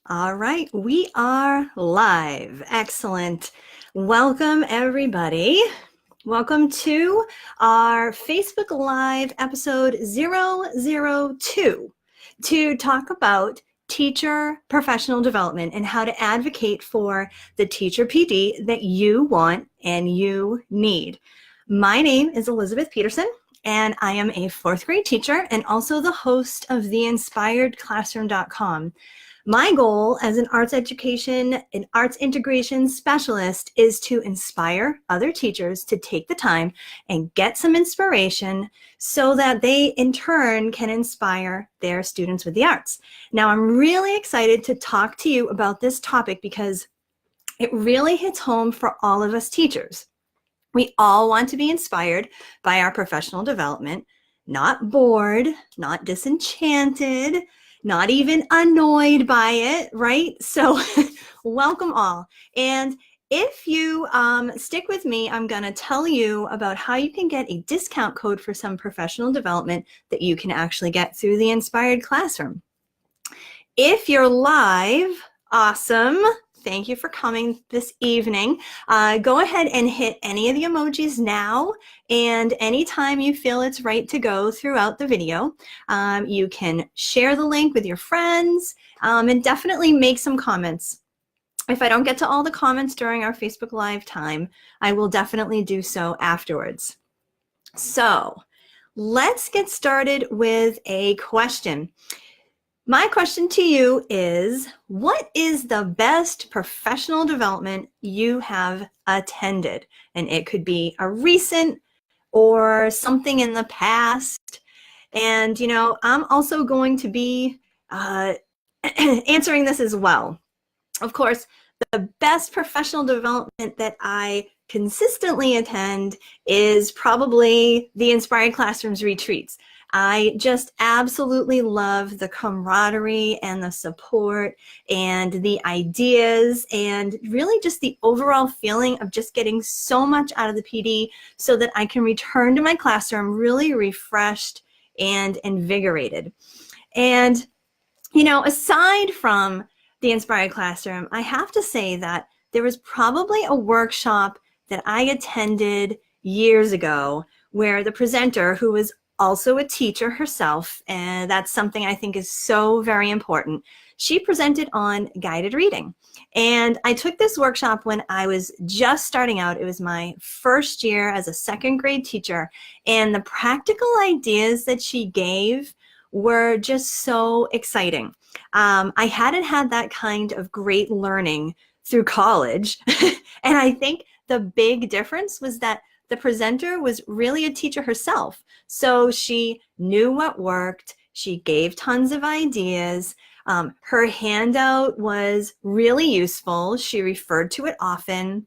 All right, we are live. Excellent. Welcome, everybody. Welcome to our Facebook Live episode 002 to talk about teacher professional development and how to advocate for the teacher PD that you want and you need. My name is Elizabeth Peterson, and I am a fourth grade teacher and also the host of theinspiredclassroom.com. My goal as an arts education and arts integration specialist is to inspire other teachers to take the time and get some inspiration so that they in turn can inspire their students with the arts. Now, I'm really excited to talk to you about this topic because it really hits home for all of us teachers. We all want to be inspired by our professional development, not bored, not disenchanted, not even annoyed by it, right? So welcome all. And if you stick with me, I'm going to tell you about how you can get a discount code for some professional development that you can actually get through the Inspired Classroom. If you're live, awesome. Thank you for coming this evening. Go ahead and hit any of the emojis now, and anytime you feel it's right to go throughout the video, you can share the link with your friends and definitely make some comments. If I don't get to all the comments during our Facebook Live time, I will definitely do so afterwards. So let's get started with a question. My question to you is, what is the best professional development you have attended? And it could be a recent or something in the past. And, you know, I'm also going to be answering this as well. Of course, the best professional development that I consistently attend is probably the Inspired Classrooms retreats. I just absolutely love the camaraderie and the support and the ideas and really just the overall feeling of just getting so much out of the PD so that I can return to my classroom really refreshed and invigorated. And, you know, aside from the Inspired Classroom, I have to say that there was probably a workshop that I attended years ago where the presenter, who was also a teacher herself, and that's something I think is so very important, she presented on guided reading. And I took this workshop when I was just starting out. It was my first year as a second grade teacher, and the practical ideas that she gave were just so exciting. I hadn't had that kind of great learning through college, and I think the big difference was that the presenter was really a teacher herself. So she knew what worked. She gave tons of ideas. Her handout was really useful. She referred to it often.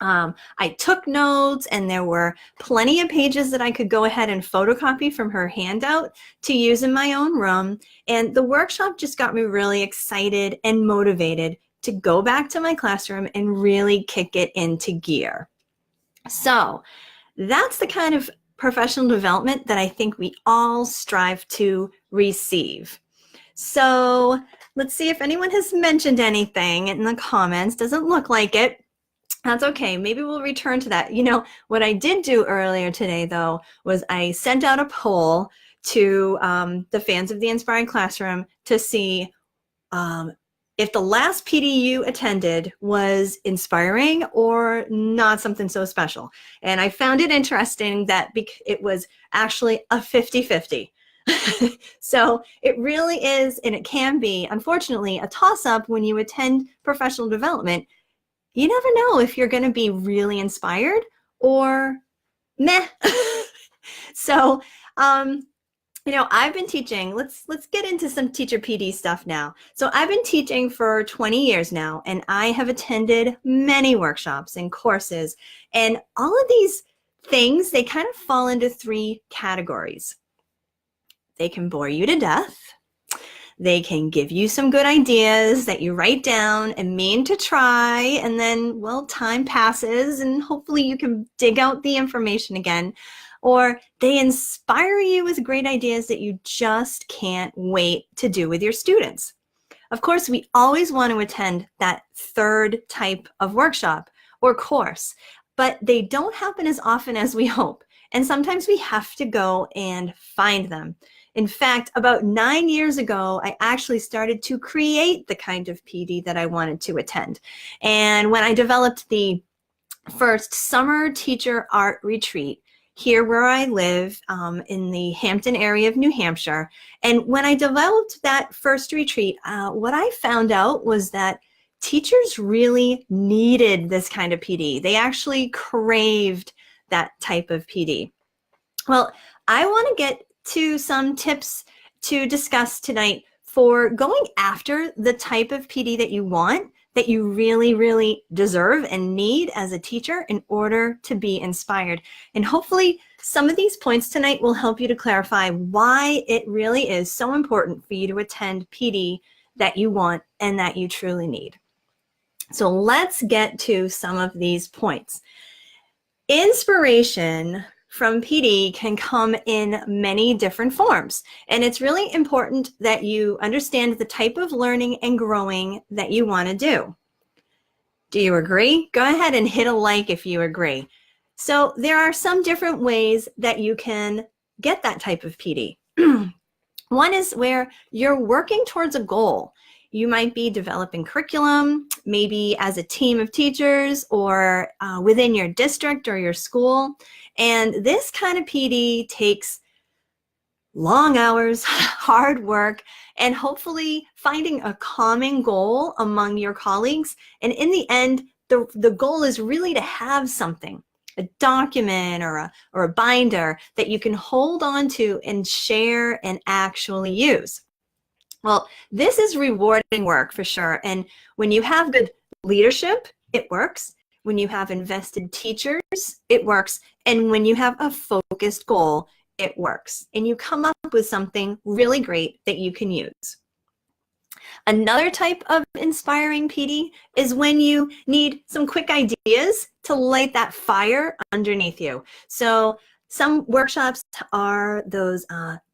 I took notes, and there were plenty of pages that I could go ahead and photocopy from her handout to use in my own room. And the workshop just got me really excited and motivated to go back to my classroom and really kick it into gear. So that's the kind of professional development that I think we all strive to receive. So let's see if anyone has mentioned anything in the comments. Doesn't look like it. That's okay. Maybe we'll return to that. You know, what I did do earlier today, though, was I sent out a poll to the fans of the Inspired Classroom to see if the last PD you attended was inspiring or not something so special. And I found it interesting that it was actually a 50-50. So it really is, and it can be, unfortunately, a toss-up when you attend professional development. You never know if you're going to be really inspired or meh. So, you know, I've been teaching, let's get into some teacher PD stuff now. So I've been teaching for 20 years now, and I have attended many workshops and courses, and all of these things, they kind of fall into three categories. They can bore you to death. They can give you some good ideas that you write down and mean to try, and then, well, time passes and hopefully you can dig out the information again. Or they inspire you with great ideas that you just can't wait to do with your students. Of course, we always want to attend that third type of workshop or course, but they don't happen as often as we hope. And sometimes we have to go and find them. In fact, about 9 years ago, I actually started to create the kind of PD that I wanted to attend. And when I developed the first summer teacher art retreat here where I live in the Hampton area of New Hampshire, and when I developed that first retreat, what I found out was that teachers really needed this kind of PD. They actually craved that type of PD. Well, I want to get to some tips to discuss tonight for going after the type of PD that you want, that you really, really deserve and need as a teacher in order to be inspired. And hopefully some of these points tonight will help you to clarify why it really is so important for you to attend PD that you want and that you truly need. So let's get to some of these points. Inspiration from PD can come in many different forms, and it's really important that you understand the type of learning and growing that you want to do. Do you agree? Go ahead and hit a like if you agree. So there are some different ways that you can get that type of PD. One is where you're working towards a goal. You might be developing curriculum, maybe as a team of teachers or within your district or your school. And this kind of PD takes long hours, hard work, and hopefully finding a common goal among your colleagues. And in the end, the goal is really to have something, a document or a binder that you can hold on to and share and actually use. Well, this is rewarding work for sure. And when you have good leadership, it works. When you have invested teachers, it works. And when you have a focused goal, it works. And you come up with something really great that you can use. Another type of inspiring PD is when you need some quick ideas to light that fire underneath you. So some workshops are those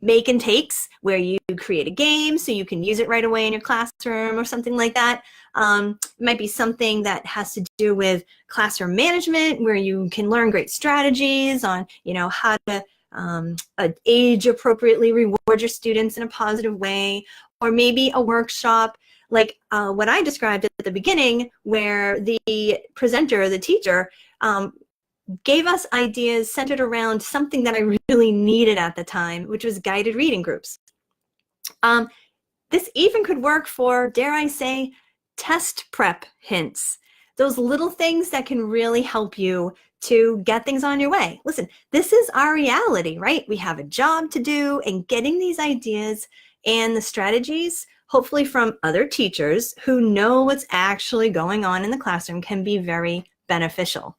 make and takes where you create a game so you can use it right away in your classroom or something like that. It might be something that has to do with classroom management where you can learn great strategies on, how to age appropriately reward your students in a positive way, or maybe a workshop like what I described at the beginning where the presenter, the teacher, gave us ideas centered around something that I really needed at the time, which was guided reading groups. This even could work for, dare I say, test prep hints. Those little things that can really help you to get things on your way. Listen, this is our reality, right? We have a job to do, and getting these ideas and the strategies, hopefully from other teachers who know what's actually going on in the classroom, can be very beneficial.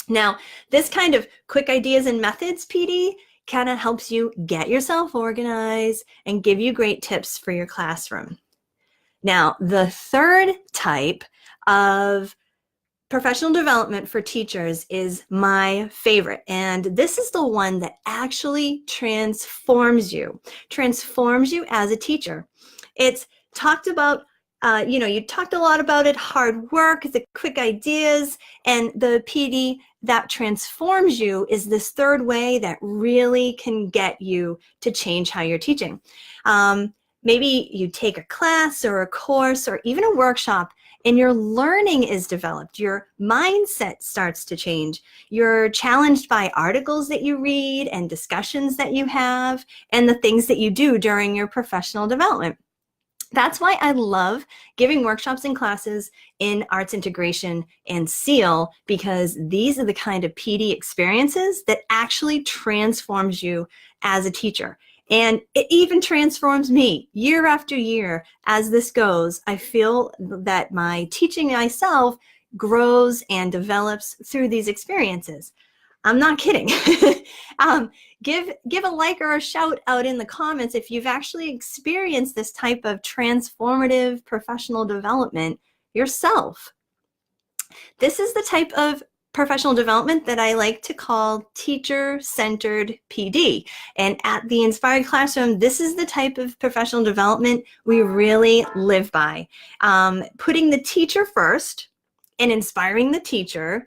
Now, this kind of quick ideas and methods PD kind of helps you get yourself organized and give you great tips for your classroom. Now, the third type of professional development for teachers is my favorite, and this is the one that actually transforms you as a teacher. It's talked about, you talked a lot about it, hard work, the quick ideas, and the PD that transforms you is this third way that really can get you to change how you're teaching. Maybe you take a class or a course or even a workshop and your learning is developed, your mindset starts to change, you're challenged by articles that you read and discussions that you have and the things that you do during your professional development. That's why I love giving workshops and classes in arts integration and SEAL, because these are the kind of PD experiences that actually transforms you as a teacher. And it even transforms me year after year as this goes. I feel that my teaching myself grows and develops through these experiences. I'm not kidding. Give a like or a shout out in the comments if you've actually experienced this type of transformative professional development yourself. This is the type of professional development that I like to call teacher-centered PD. And at the Inspired Classroom, this is the type of professional development we really live by. Putting the teacher first and inspiring the teacher,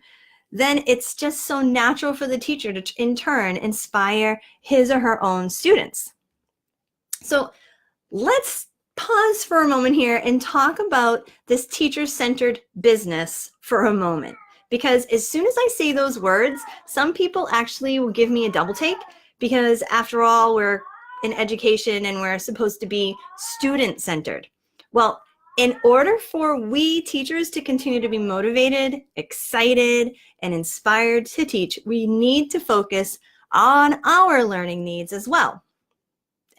then it's just so natural for the teacher to, in turn, inspire his or her own students. So let's pause for a moment here and talk about this teacher-centered business for a moment. Because as soon as I say those words, some people actually will give me a double take, because after all, we're in education and we're supposed to be student-centered. Well, in order for we teachers to continue to be motivated, excited, and inspired to teach, we need to focus on our learning needs as well.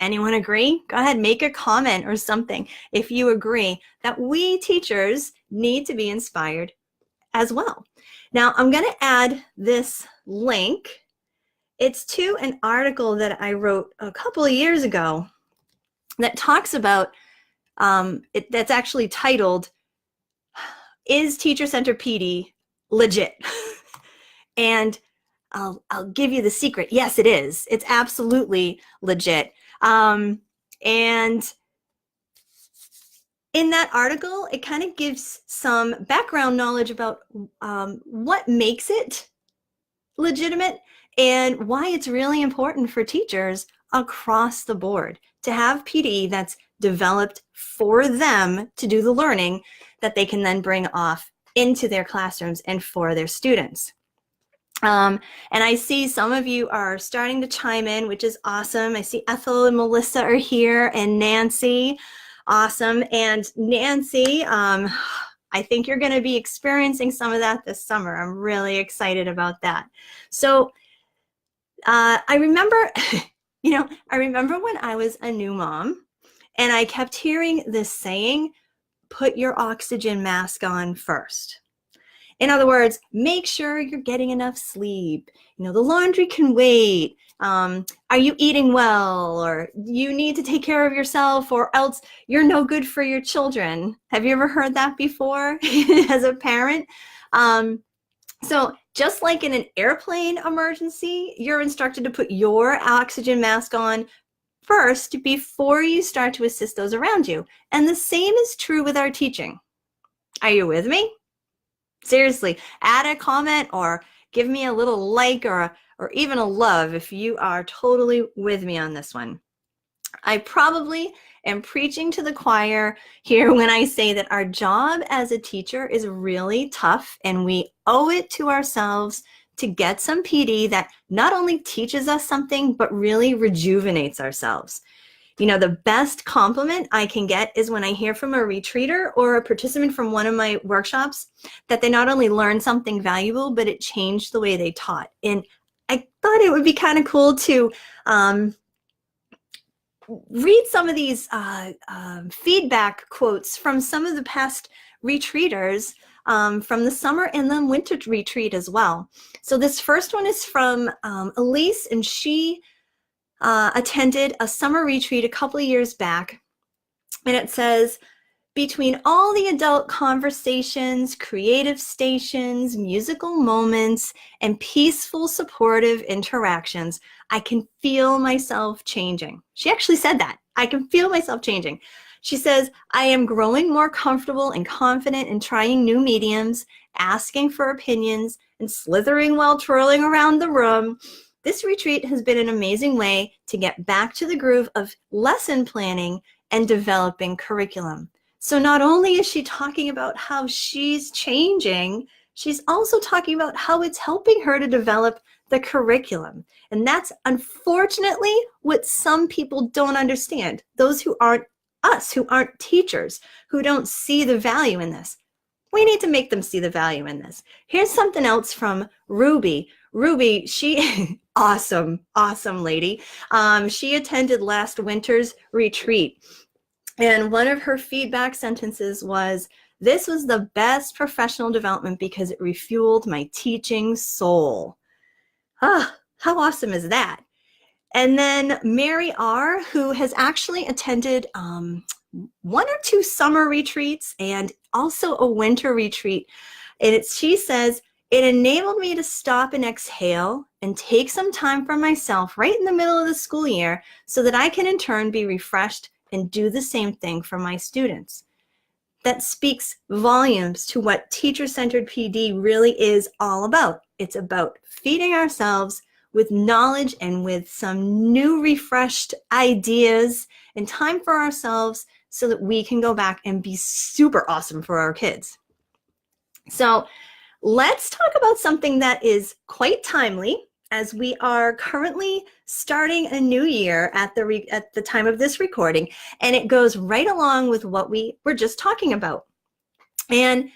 Anyone agree? Go ahead, make a comment or something if you agree that we teachers need to be inspired as well. Now, I'm going to add this link. It's to an article that I wrote a couple of years ago that talks about, that's actually titled, "Is Teacher-Centered PD Legit?" And I'll give you the secret. Yes, it is. It's absolutely legit. And in that article, it kind of gives some background knowledge about what makes it legitimate and why it's really important for teachers across the board to have PD that's developed for them to do the learning that they can then bring off into their classrooms and for their students. And I see some of you are starting to chime in, which is awesome. I see Ethel and Melissa are here, and Nancy. Awesome. And Nancy, I think you're going to be experiencing some of that this summer. I'm really excited about that. So I remember, I remember when I was a new mom and I kept hearing this saying, put your oxygen mask on first. In other words, make sure you're getting enough sleep. The laundry can wait. Are you eating well? Or you need to take care of yourself, or else you're no good for your children. Have you ever heard that before as a parent? So just like in an airplane emergency, you're instructed to put your oxygen mask on first before you start to assist those around you. And the same is true with our teaching. Are you with me? Seriously, add a comment or give me a little like or even a love if you are totally with me on this one. I probably am preaching to the choir here when I say that our job as a teacher is really tough, and we owe it to ourselves to get some PD that not only teaches us something, but really rejuvenates ourselves. The best compliment I can get is when I hear from a retreater or a participant from one of my workshops that they not only learned something valuable, but it changed the way they taught. And I thought it would be kind of cool to read some of these feedback quotes from some of the past retreaters from the summer and then winter retreat as well. So this first one is from Elise, and she attended a summer retreat a couple of years back, and it says, between all the adult conversations, creative stations, musical moments, and peaceful, supportive interactions, I can feel myself changing. She actually said that. I can feel myself changing. She says, I am growing more comfortable and confident in trying new mediums, asking for opinions, and slithering while twirling around the room. This retreat has been an amazing way to get back to the groove of lesson planning and developing curriculum. So not only is she talking about how she's changing, she's also talking about how it's helping her to develop the curriculum. And that's unfortunately what some people don't understand. Those who aren't us, who aren't teachers, who don't see the value in this. We need to make them see the value in this. Here's something else from Ruby. Ruby, she, awesome lady. She attended last winter's retreat. And one of her feedback sentences was, this was the best professional development because it refueled my teaching soul. Ah, how awesome is that? And then Mary R., who has actually attended one or two summer retreats and also a winter retreat. And she says, It enabled me to stop and exhale and take some time for myself right in the middle of the school year so that I can in turn be refreshed and do the same thing for my students. That speaks volumes to what teacher-centered PD really is all about. It's about feeding ourselves with knowledge and with some new refreshed ideas and time for ourselves so that we can go back and be super awesome for our kids. So let's talk about something that is quite timely as we are currently starting a new year at the time of this recording, and it goes right along with what we were just talking about. And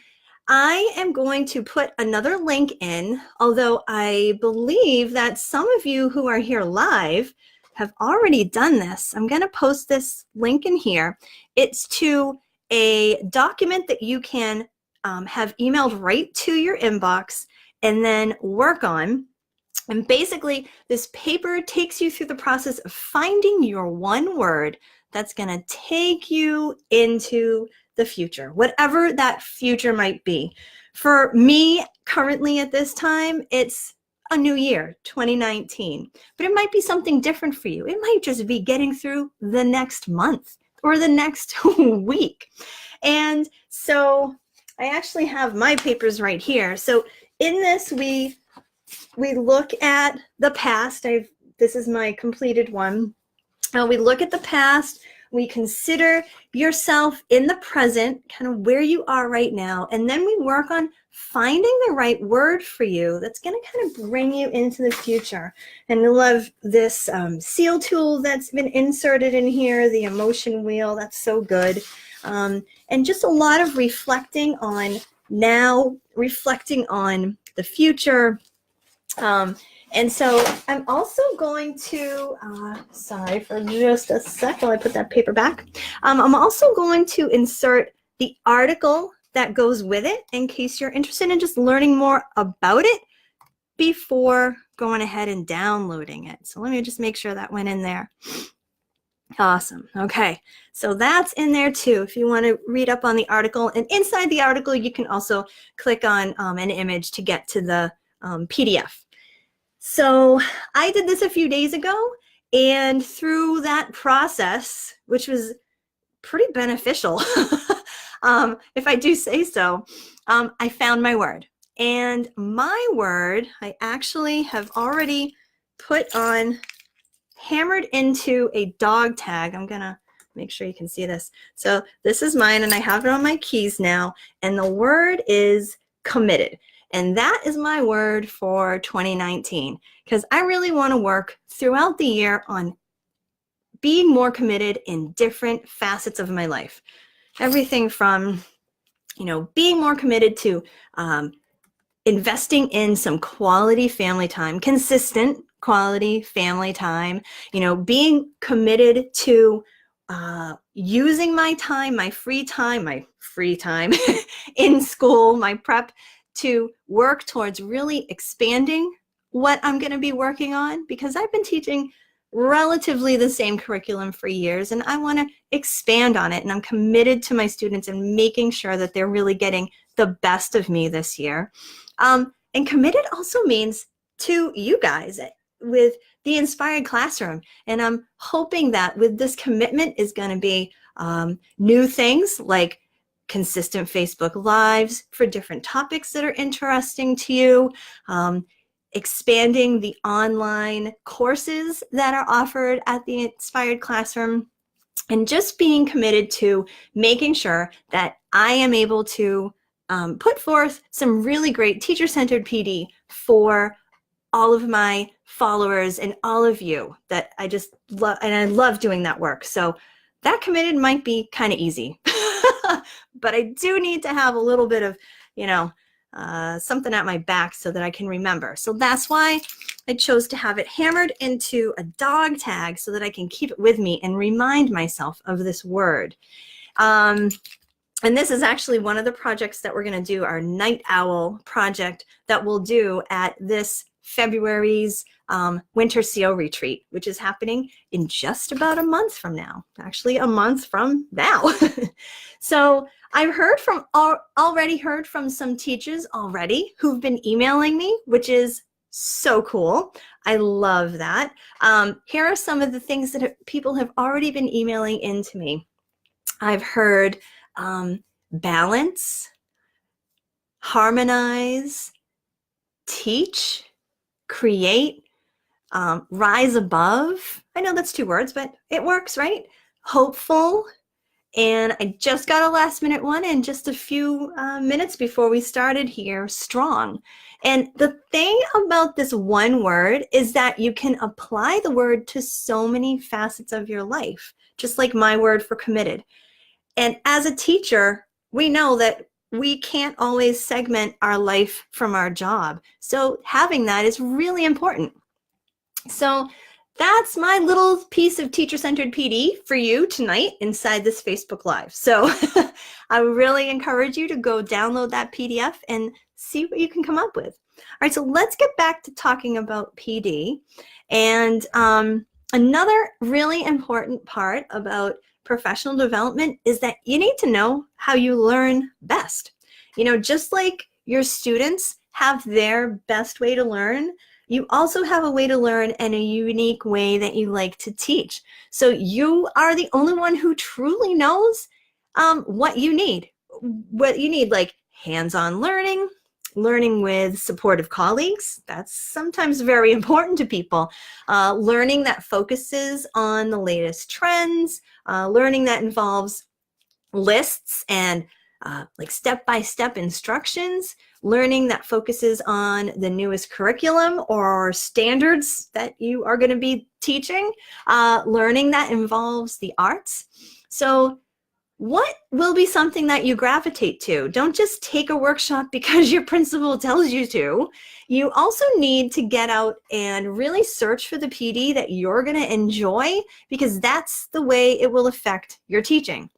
I am going to put another link in, although I believe that some of you who are here live have already done this. I'm going to post this link in here. It's to a document that you can have emailed right to your inbox and then work on. And basically, this paper takes you through the process of finding your one word that's going to take you into the future, whatever that future might be. For me, currently at this time, it's a new year, 2019, but it might be something different for you. It might just be getting through the next month or the next week. And so I actually have my papers right here. So in this, we look at the past. This is my completed one. We look at the past. We consider yourself in the present, kind of where you are right now, and then we work on finding the right word for you that's going to kind of bring you into the future. And I love this seal tool that's been inserted in here, the emotion wheel. That's so good. And just a lot of reflecting on now, reflecting on the future. And so I'm also going to, sorry for just a sec while I put that paper back. I'm also going to insert the article that goes with it in case you're interested in just learning more about it before going ahead and downloading it. So let me just make sure that went in there. Awesome. Okay. So that's in there too. If you want to read up on the article, and inside the article, you can also click on an image to get to the PDF. So I did this a few days ago, and through that process, which was pretty beneficial, if I do say so, I found my word. And my word, I actually have already put on, hammered into a dog tag. I'm gonna make sure you can see this. So this is mine, and I have it on my keys now, and the word is committed. And that is my word for 2019, because I really want to work throughout the year on being more committed in different facets of my life. Everything from, being more committed to investing in some quality family time, consistent quality family time, being committed to using my time, my free time in school, my prep, to work towards really expanding what I'm going to be working on, because I've been teaching relatively the same curriculum for years, and I want to expand on it, and I'm committed to my students and making sure that they're really getting the best of me this year. And committed also means to you guys with the Inspired Classroom, and I'm hoping that with this commitment is going to be new things like consistent Facebook Lives for different topics that are interesting to you, expanding the online courses that are offered at the Inspired Classroom, and just being committed to making sure that I am able to put forth some really great teacher-centered PD for all of my followers and all of you that I just love, and I love doing that work. So that committed might be kind of easy. But I do need to have a little bit of, something at my back so that I can remember. So that's why I chose to have it hammered into a dog tag so that I can keep it with me and remind myself of this word. And this is actually one of the projects that we're going to do, our Night Owl project that we'll do at this February's Winter SEAL Retreat, which is happening in just about a month from now, actually a month from now. So I've already heard from some teachers already who've been emailing me, which is so cool. I love that. Here are some of the things that people have already been emailing into me. I've heard balance, harmonize, teach, create, rise above. I know that's 2 words, but it works, right? Hopeful. And I just got a last minute one in just a few minutes before we started here, strong. And the thing about this one word is that you can apply the word to so many facets of your life, just like my word for committed. And as a teacher, we know that we can't always segment our life from our job. So having that is really important. So that's my little piece of teacher-centered PD for you tonight inside this Facebook Live. So I really encourage you to go download that PDF and see what you can come up with. All right, so let's get back to talking about PD. And another really important part about professional development is that you need to know how you learn best. You know, just like your students have their best way to learn, you also have a way to learn in a unique way that you like to teach. So you are the only one who truly knows what you need. What you need, like hands-on learning, learning with supportive colleagues. That's sometimes very important to people. Learning that focuses on the latest trends, learning that involves lists and like step-by-step instructions, learning that focuses on the newest curriculum or standards that you are going to be teaching, learning that involves the arts. So what will be something that you gravitate to? Don't just take a workshop because your principal tells you to. You also need to get out and really search for the PD that you're going to enjoy, because that's the way it will affect your teaching.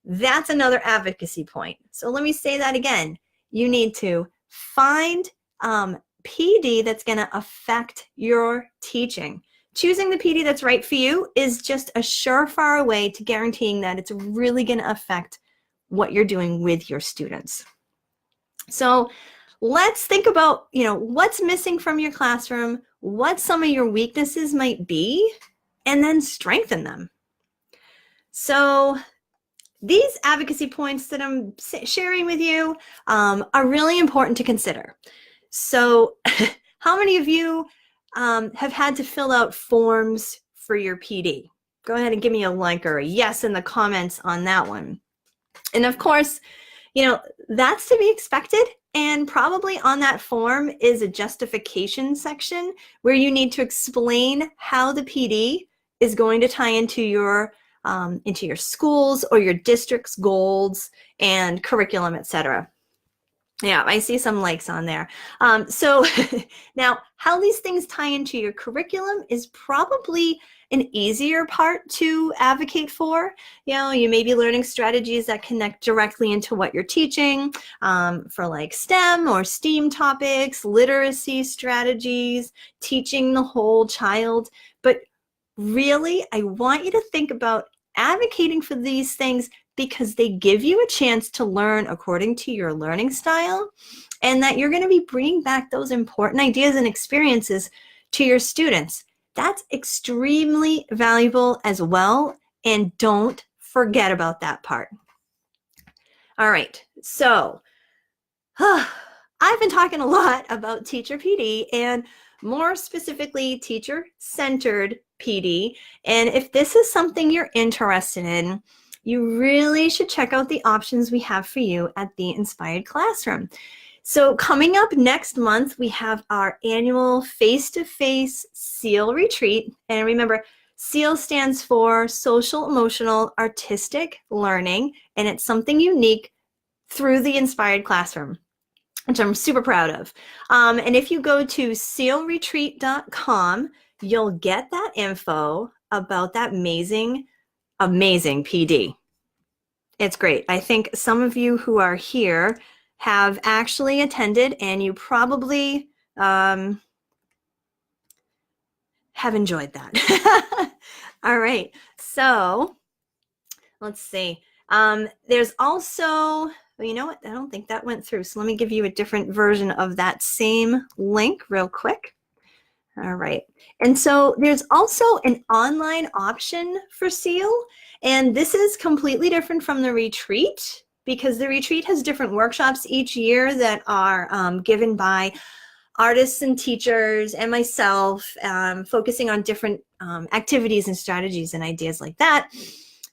That's another advocacy point. So let me say that again. You need to find PD that's going to affect your teaching. Choosing the PD that's right for you is just a surefire way to guaranteeing that it's really going to affect what you're doing with your students. So let's think about, you know, what's missing from your classroom, what some of your weaknesses might be, and then strengthen them. So these advocacy points that I'm sharing with you are really important to consider. So how many of you have had to fill out forms for your PD? Go ahead and give me a like or a yes in the comments on that one. And of course, you know, that's to be expected. And probably on that form is a justification section where you need to explain how the PD is going to tie into your schools or your district's goals and curriculum, etc. Yeah, I see some likes on there. So now how these things tie into your curriculum is probably an easier part to advocate for. You know, you may be learning strategies that connect directly into what you're teaching for like STEM or STEAM topics, literacy strategies, teaching the whole child. But really, I want you to think about advocating for these things because they give you a chance to learn according to your learning style, and that you're going to be bringing back those important ideas and experiences to your students. That's extremely valuable as well, and don't forget about that part. All right, so I've been talking a lot about teacher PD and more specifically teacher-centered PD, and if this is something you're interested in, you really should check out the options we have for you at the Inspired Classroom. So coming up next month, we have our annual face-to-face SEAL retreat. And remember, SEAL stands for Social, Emotional, Artistic Learning, and it's something unique through the Inspired Classroom, which I'm super proud of. And if you go to sealretreat.com, you'll get that info about that amazing PD. It's great. I think some of you who are here have actually attended, and you probably have enjoyed that. All right, so let's see. There's also, well, you know what? I don't think that went through. So let me give you a different version of that same link real quick. All right. And so there's also an online option for SEAL. And this is completely different from the retreat because the retreat has different workshops each year that are given by artists and teachers and myself, focusing on different activities and strategies and ideas like that.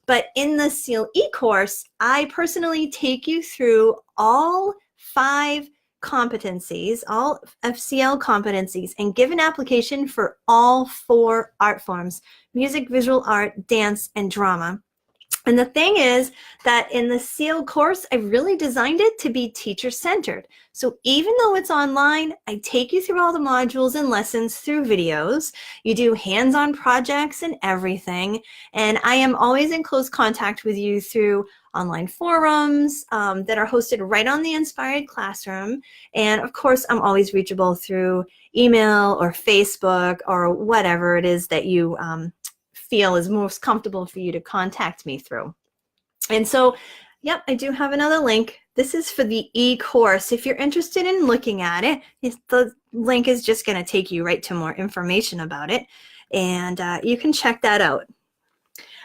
But in the SEAL e-course, I personally take you through all 5 competencies, all FCL competencies, and give an application for all 4 art forms: music, visual art, dance, and drama. And the thing is that in the SEAL course, I really designed it to be teacher-centered. So even though it's online, I take you through all the modules and lessons through videos. You do hands-on projects and everything. And I am always in close contact with you through online forums that are hosted right on the Inspired Classroom. And of course, I'm always reachable through email or Facebook or whatever it is that you feel is most comfortable for you to contact me through. And so, yep, I do have another link. This is for the e-course. If you're interested in looking at it, the link is just going to take you right to more information about it. And you can check that out.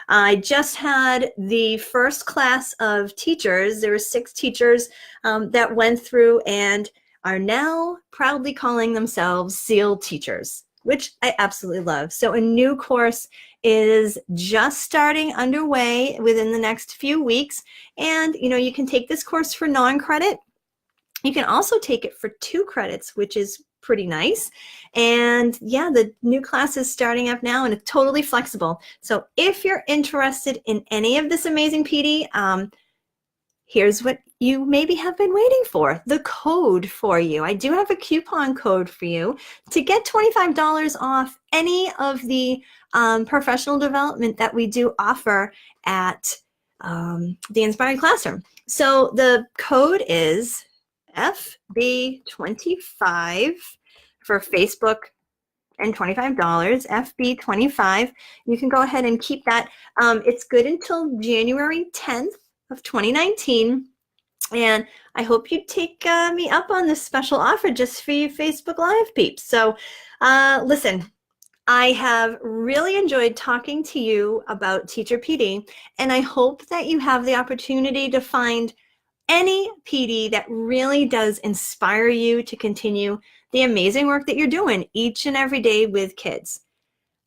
I just had the first class of teachers. There were 6 teachers that went through and are now proudly calling themselves SEAL teachers, which I absolutely love. So a new course is just starting underway within the next few weeks. And, you know, you can take this course for non-credit. You can also take it for 2 credits, which is pretty nice. And yeah, the new class is starting up now and it's totally flexible. So if you're interested in any of this amazing PD, here's what you maybe have been waiting for, the code for you. I do have a coupon code for you to get $25 off any of the professional development that we do offer at the Inspired Classroom. So the code is FB25 for Facebook and $25, FB25. You can go ahead and keep that. It's good until January 10th of 2019. And I hope you take me up on this special offer just for you Facebook Live peeps. So listen, I have really enjoyed talking to you about Teacher PD, and I hope that you have the opportunity to find any PD that really does inspire you to continue the amazing work that you're doing each and every day with kids.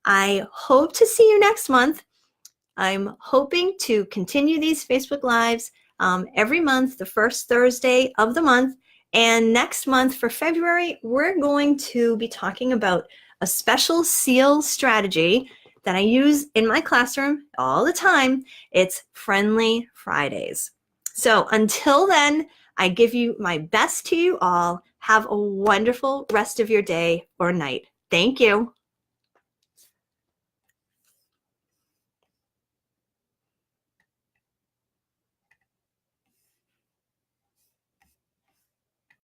I hope to see you next month. I'm hoping to continue these Facebook Lives every month, the first Thursday of the month. And next month for February, we're going to be talking about a special SEAL strategy that I use in my classroom all the time. It's Friendly Fridays. So until then, I give you my best to you all. Have a wonderful rest of your day or night. Thank you.